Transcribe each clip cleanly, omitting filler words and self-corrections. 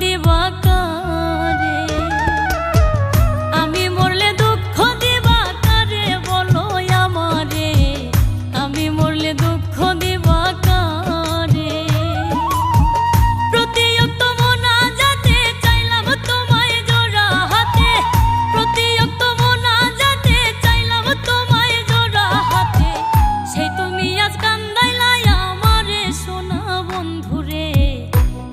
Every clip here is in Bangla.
দিবা কারে, আমি মরলে দুঃখ দিবা কারে বলো আমারে, আমি মরলে দুঃখ দিবা কারে। প্রতিয়ক্ত মোনাজাতে চাইলাম তোমায় জোড়া হাতে, প্রতিয়ক্ত মোনাজাতে চাইলাম তোমায় জোড়া হাতে, সেই তুমি আজ কান্দাইলাই আমারে সোনা বন্ধুরে,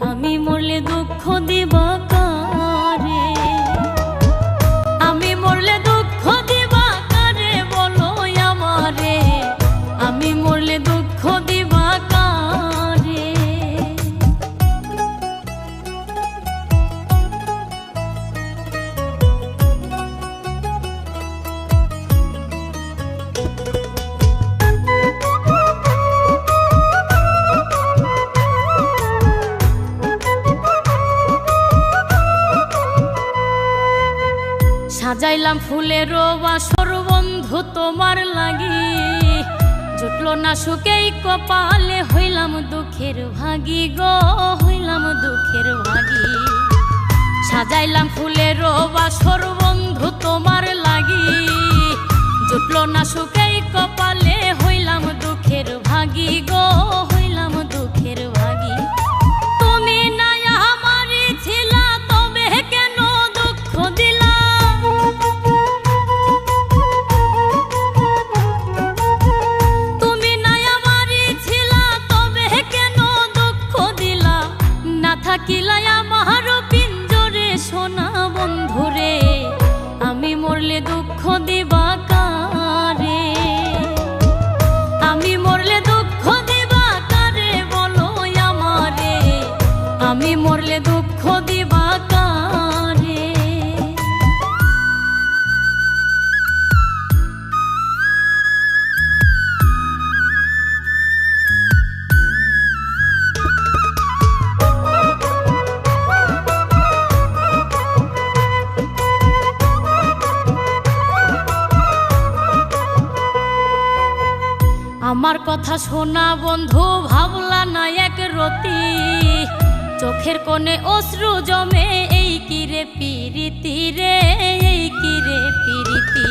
আমি মরলে দুঃখ দিবা কারে, আমি মরলে দুঃখ দিবা কারে বলো আমারে, আমি মরলে দুঃখ দিবা কারে। সাজাইলাম ফুলের বাসর বন্ধু তোমার লাগি, জুটলো না সুখেই কপালে, হইলাম দুঃখের ভাগী গো, হইলাম দুঃখের ভাগী। সাজাইলাম ফুলের বাসর বন্ধু তোমার লাগি, জুটলো না সুখেই কপালে, হইলাম দুঃখের ভাগী গো, হইলাম দুঃখের ভাগী। তুমি না আমারই ছিলা তবে কেন দুঃখ দিলা, তুমি না আমারই ছিলা তবে কেন দুঃখ দিলা, না থাকিলাই আমার পিঞ্জরে সোনা বন্ধুরে, আমি মরলে দুঃখ দিবা কারে, আমি মরলে দুঃখ দিবা কারে বলো আমারে, আমি মরলে দুঃখ দিবা কারে। আমার কথা শোনা বন্ধু ভাবলা না এক রতি, চোখের কোণে অশ্রু জমে, এই কিরে পিরিতি রে, এই কিরে পিরিতি।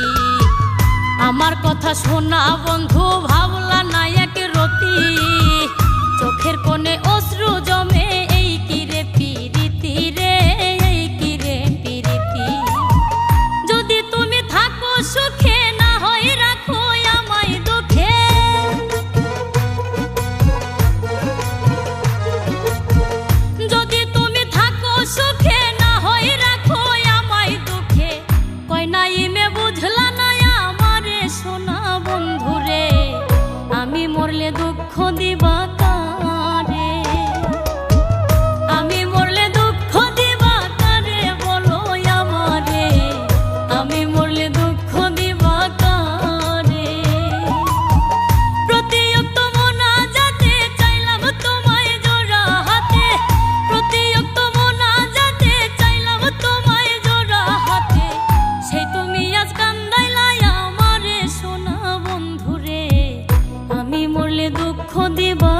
আমার কথা শোনা বন্ধু ভাবলা না এক রতি, চোখের কোণে অশ্রু জমে, এই কিরে পিরিতি রে, এই কিরে পিরিতি। যদি তুমি থাকো সুখে না হয় রাখো আমায় দুঃখে, যদি তুমি থাকো সুখে না হয় রাখো আমায় দুঃখে, কই নাই মে বুঝলা না আমারে সোনা বন্ধুরে, আমি মরলে দুঃখ দিবা কারে, আমি মরলে দুঃখ দিবা কারে বলো আমারে, আমি মরলে দুঃখ দিবা কারে। প্রতিয়ক্ত মোনাজাতে চাইলাম তোমায় জোড়া হাতে, প্রতিয়ক্ত মোনাজাতে চাইলাম তোমায় জোড়া হাতে, সেই তুমি আজ কান্দাইলাই আমারে সোনা বন্ধুরে, আমি মরলে দুঃখ দিবা